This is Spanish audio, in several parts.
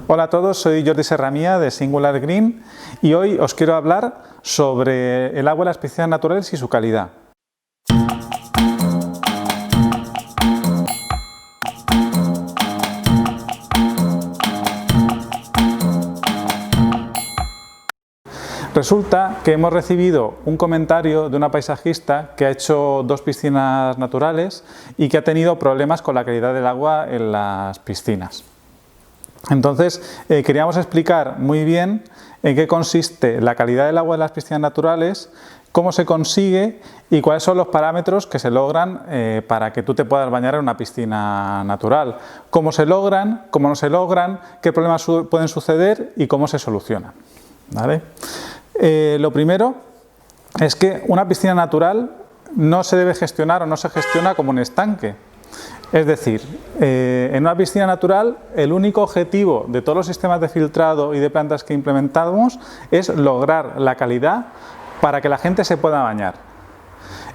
Hola a todos, soy Jordi Serramía de Singular Green y hoy os quiero hablar sobre el agua y las piscinas naturales y su calidad. Resulta que hemos recibido un comentario de una paisajista que ha hecho 2 piscinas naturales y que ha tenido problemas con la calidad del agua en las piscinas. Entonces, queríamos explicar muy bien en qué consiste la calidad del agua en las piscinas naturales, cómo se consigue y cuáles son los parámetros que se logran para que tú te puedas bañar en una piscina natural. Cómo se logran, cómo no se logran, qué problemas pueden suceder y cómo se solucionan. ¿Vale? Lo primero es que una piscina natural no se debe gestionar o no se gestiona como un estanque. Es decir, en una piscina natural el único objetivo de todos los sistemas de filtrado y de plantas que implementamos es lograr la calidad para que la gente se pueda bañar.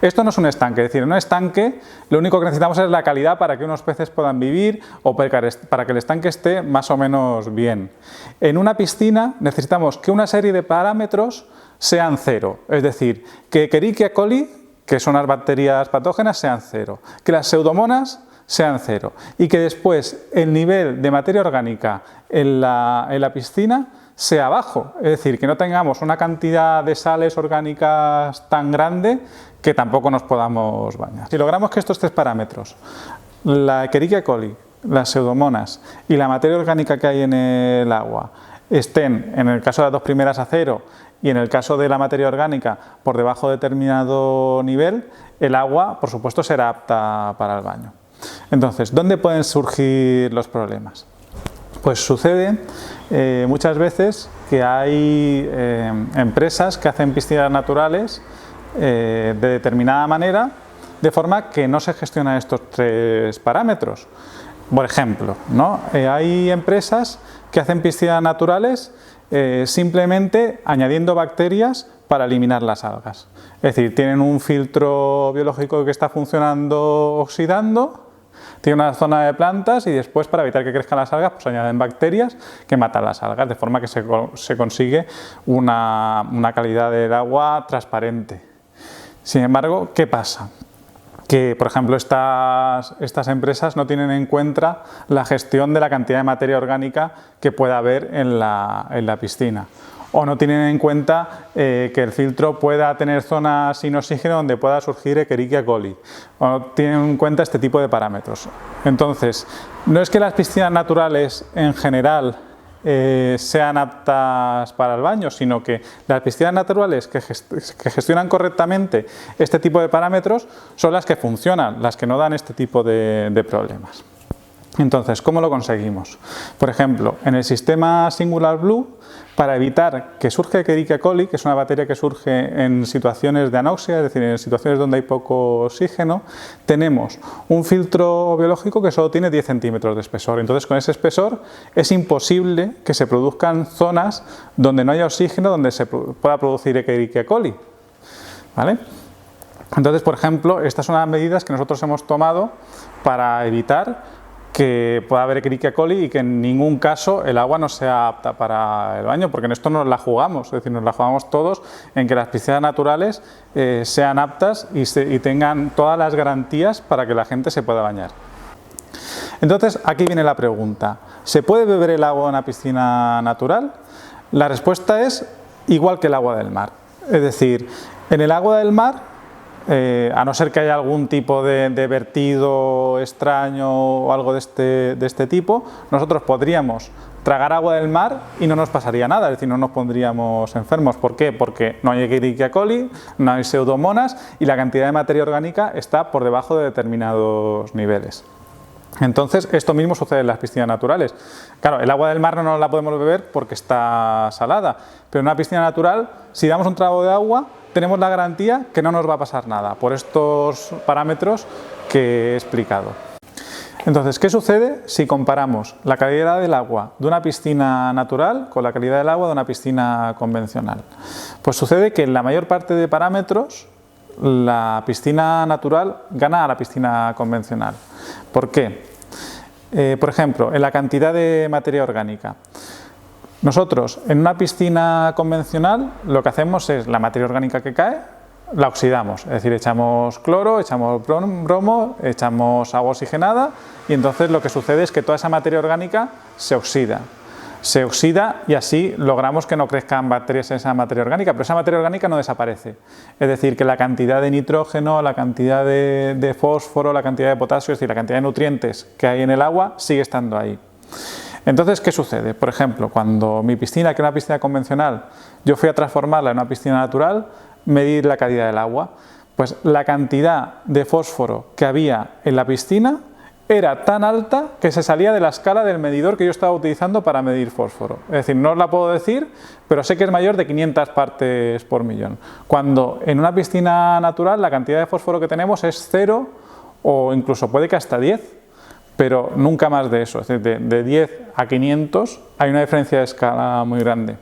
Esto no es un estanque, es decir, en un estanque lo único que necesitamos es la calidad para que unos peces puedan vivir o para que el estanque esté más o menos bien. En una piscina necesitamos que una serie de parámetros sean cero, es decir, que Escherichia coli, que son las bacterias patógenas, sean cero, que las pseudomonas sean cero y que después el nivel de materia orgánica en la piscina sea bajo, es decir, que no tengamos una cantidad de sales orgánicas tan grande que tampoco nos podamos bañar. Si logramos que estos 3 parámetros, la Escherichia coli, las pseudomonas y la materia orgánica que hay en el agua, estén, en el caso de las 2 primeras, a cero y en el caso de la materia orgánica por debajo de determinado nivel, el agua, por supuesto, será apta para el baño. Entonces, ¿dónde pueden surgir los problemas? Pues sucede muchas veces que hay empresas que hacen piscinas naturales de determinada manera, de forma que no se gestionan estos 3 parámetros. Por ejemplo, ¿no? Hay empresas que hacen piscinas naturales simplemente añadiendo bacterias para eliminar las algas. Es decir, tienen un filtro biológico que está funcionando oxidando, tiene una zona de plantas y después, para evitar que crezcan las algas, pues añaden bacterias que matan las algas, de forma que se consigue una calidad del agua transparente. Sin embargo, ¿qué pasa? Que, por ejemplo, estas empresas no tienen en cuenta la gestión de la cantidad de materia orgánica que pueda haber en la piscina. O no tienen en cuenta que el filtro pueda tener zonas sin oxígeno donde pueda surgir Escherichia coli. O no tienen en cuenta este tipo de parámetros. Entonces, no es que las piscinas naturales en general sean aptas para el baño, sino que las piscinas naturales que gestionan correctamente este tipo de parámetros son las que funcionan, las que no dan este tipo de problemas. Entonces, ¿cómo lo conseguimos? Por ejemplo, en el sistema Singular Blue, para evitar que surja Escherichia coli, que es una bacteria que surge en situaciones de anoxia, es decir, en situaciones donde hay poco oxígeno, tenemos un filtro biológico que solo tiene 10 centímetros de espesor. Entonces, con ese espesor es imposible que se produzcan zonas donde no haya oxígeno, donde se pueda producir Escherichia coli. ¿Vale? Entonces, por ejemplo, estas son las medidas que nosotros hemos tomado para evitar que pueda haber Escherichia coli y que en ningún caso el agua no sea apta para el baño, porque en esto nos la jugamos, es decir, nos la jugamos todos en que las piscinas naturales sean aptas y tengan todas las garantías para que la gente se pueda bañar. Entonces, aquí viene la pregunta: ¿se puede beber el agua en una piscina natural? La respuesta es igual que el agua del mar, es decir, en el agua del mar, a no ser que haya algún tipo de vertido extraño o algo de este tipo, nosotros podríamos tragar agua del mar y no nos pasaría nada, es decir, no nos pondríamos enfermos. ¿Por qué? Porque no hay Escherichia coli, no hay pseudomonas y la cantidad de materia orgánica está por debajo de determinados niveles. Entonces, esto mismo sucede en las piscinas naturales. Claro, el agua del mar no nos la podemos beber porque está salada, pero en una piscina natural, si damos un trago de agua, tenemos la garantía que no nos va a pasar nada, por estos parámetros que he explicado. Entonces, ¿qué sucede si comparamos la calidad del agua de una piscina natural con la calidad del agua de una piscina convencional? Pues sucede que en la mayor parte de parámetros la piscina natural gana a la piscina convencional. ¿Por qué? Por ejemplo, en la cantidad de materia orgánica. Nosotros, en una piscina convencional, lo que hacemos es la materia orgánica que cae, la oxidamos, es decir, echamos cloro, echamos bromo, echamos agua oxigenada y entonces lo que sucede es que toda esa materia orgánica se oxida. Se oxida y así logramos que no crezcan bacterias en esa materia orgánica, pero esa materia orgánica no desaparece. Es decir, que la cantidad de nitrógeno, la cantidad de fósforo, la cantidad de potasio, es decir, la cantidad de nutrientes que hay en el agua sigue estando ahí. Entonces, ¿qué sucede? Por ejemplo, cuando mi piscina, que era una piscina convencional, yo fui a transformarla en una piscina natural, medir la calidad del agua, pues la cantidad de fósforo que había en la piscina era tan alta que se salía de la escala del medidor que yo estaba utilizando para medir fósforo. Es decir, no os la puedo decir, pero sé que es mayor de 500 partes por millón. Cuando en una piscina natural la cantidad de fósforo que tenemos es 0 o incluso puede que hasta 10, pero nunca más de eso. Es decir, de 10 a 500 hay una diferencia de escala muy grande.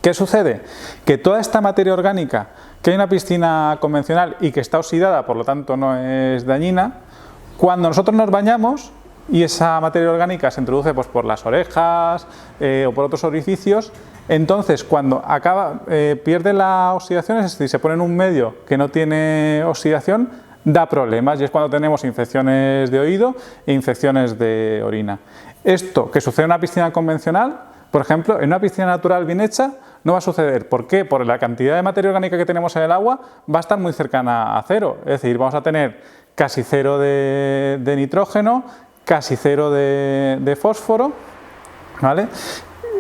¿Qué sucede? Que toda esta materia orgánica que hay en una piscina convencional y que está oxidada, por lo tanto no es dañina, cuando nosotros nos bañamos y esa materia orgánica se introduce pues, por las orejas o por otros orificios, entonces cuando pierde la oxidación, es decir, se pone en un medio que no tiene oxidación, da problemas y es cuando tenemos infecciones de oído e infecciones de orina. Esto que sucede en una piscina convencional, por ejemplo, en una piscina natural bien hecha, no va a suceder. ¿Por qué? Porque la cantidad de materia orgánica que tenemos en el agua va a estar muy cercana a 0. Es decir, vamos a tener casi 0 de nitrógeno, casi 0 de fósforo, ¿vale?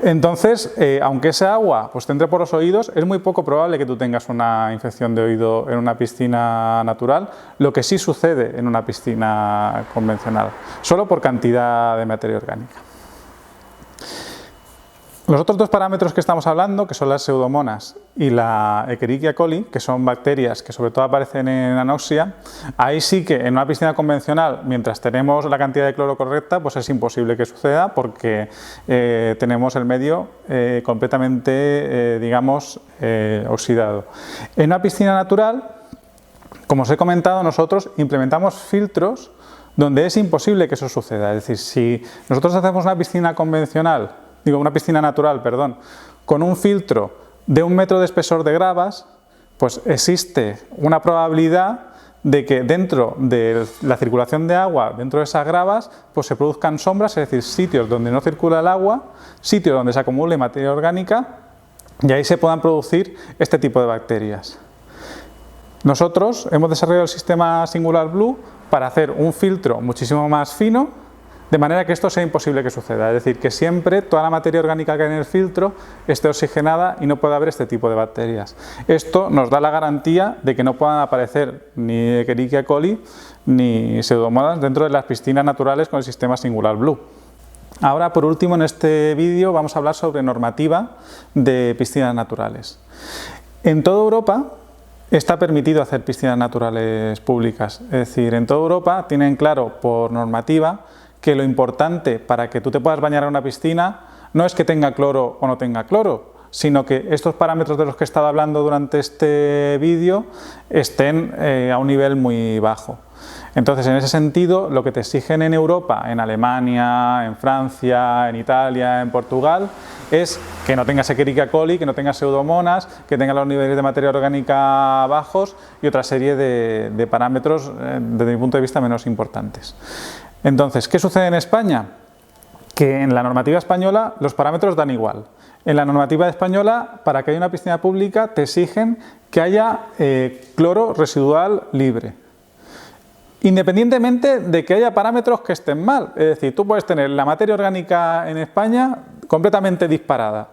Entonces, aunque ese agua pues, te entre por los oídos, es muy poco probable que tú tengas una infección de oído en una piscina natural, lo que sí sucede en una piscina convencional, solo por cantidad de materia orgánica. Los otros dos parámetros que estamos hablando, que son las pseudomonas y la Escherichia coli, que son bacterias que sobre todo aparecen en anoxia, ahí sí que en una piscina convencional, mientras tenemos la cantidad de cloro correcta, pues es imposible que suceda porque tenemos el medio completamente, digamos, oxidado. En una piscina natural, como os he comentado, nosotros implementamos filtros donde es imposible que eso suceda. Es decir, si nosotros hacemos una piscina convencional, una piscina natural, perdón, con un filtro de 1 metro de espesor de gravas, pues existe una probabilidad de que dentro de la circulación de agua, dentro de esas gravas, pues se produzcan sombras, es decir, sitios donde no circula el agua, sitios donde se acumule materia orgánica y ahí se puedan producir este tipo de bacterias. Nosotros hemos desarrollado el sistema Singular Blue para hacer un filtro muchísimo más fino, de manera que esto sea imposible que suceda, es decir, que siempre toda la materia orgánica que hay en el filtro esté oxigenada y no pueda haber este tipo de bacterias. Esto nos da la garantía de que no puedan aparecer ni Escherichia coli ni pseudomonas dentro de las piscinas naturales con el sistema Singular Blue. Ahora, por último, en este vídeo vamos a hablar sobre normativa de piscinas naturales. En toda Europa está permitido hacer piscinas naturales públicas, es decir, en toda Europa tienen claro por normativa que lo importante para que tú te puedas bañar en una piscina no es que tenga cloro o no tenga cloro, sino que estos parámetros de los que he estado hablando durante este vídeo estén a un nivel muy bajo. Entonces, en ese sentido, lo que te exigen en Europa, en Alemania, en Francia, en Italia, en Portugal, es que no tengas Escherichia coli, que no tengas pseudomonas, que tengas los niveles de materia orgánica bajos y otra serie de parámetros, desde mi punto de vista, menos importantes. Entonces, ¿qué sucede en España? Que en la normativa española los parámetros dan igual. En la normativa española, para que haya una piscina pública, te exigen que haya cloro residual libre, independientemente de que haya parámetros que estén mal. Es decir, tú puedes tener la materia orgánica en España completamente disparada,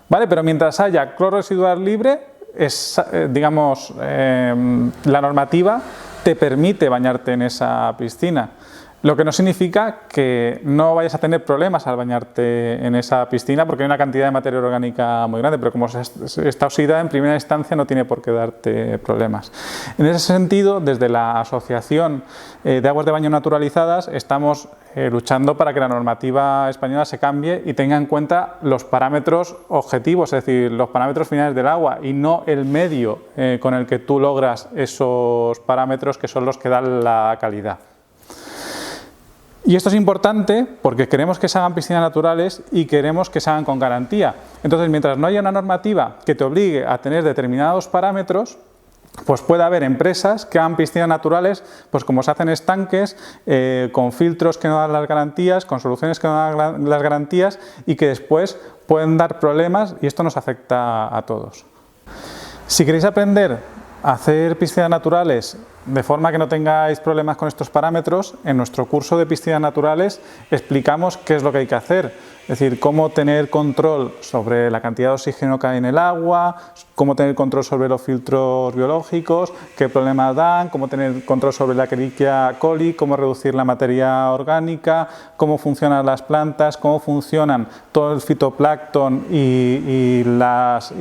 ¿vale? Pero mientras haya cloro residual libre, digamos, la normativa te permite bañarte en esa piscina. Lo que no significa que no vayas a tener problemas al bañarte en esa piscina porque hay una cantidad de materia orgánica muy grande, pero como está oxidada en primera instancia no tiene por qué darte problemas. En ese sentido, desde la Asociación de Aguas de Baño Naturalizadas estamos luchando para que la normativa española se cambie y tenga en cuenta los parámetros objetivos, es decir, los parámetros finales del agua y no el medio con el que tú logras esos parámetros que son los que dan la calidad. Y esto es importante porque queremos que se hagan piscinas naturales y queremos que se hagan con garantía. Entonces, mientras no haya una normativa que te obligue a tener determinados parámetros, pues puede haber empresas que hagan piscinas naturales, pues como se hacen estanques, con filtros que no dan las garantías, con soluciones que no dan las garantías y que después pueden dar problemas y esto nos afecta a todos. Si queréis aprender a hacer piscinas naturales de forma que no tengáis problemas con estos parámetros, en nuestro curso de piscinas naturales explicamos qué es lo que hay que hacer, es decir, cómo tener control sobre la cantidad de oxígeno que hay en el agua, cómo tener control sobre los filtros biológicos, qué problemas dan, cómo tener control sobre la Escherichia coli, cómo reducir la materia orgánica, cómo funcionan las plantas, cómo funcionan todo el fitoplancton y las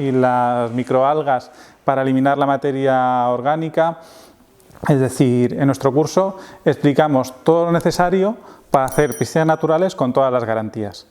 microalgas para eliminar la materia orgánica. Es decir, en nuestro curso explicamos todo lo necesario para hacer piscinas naturales con todas las garantías.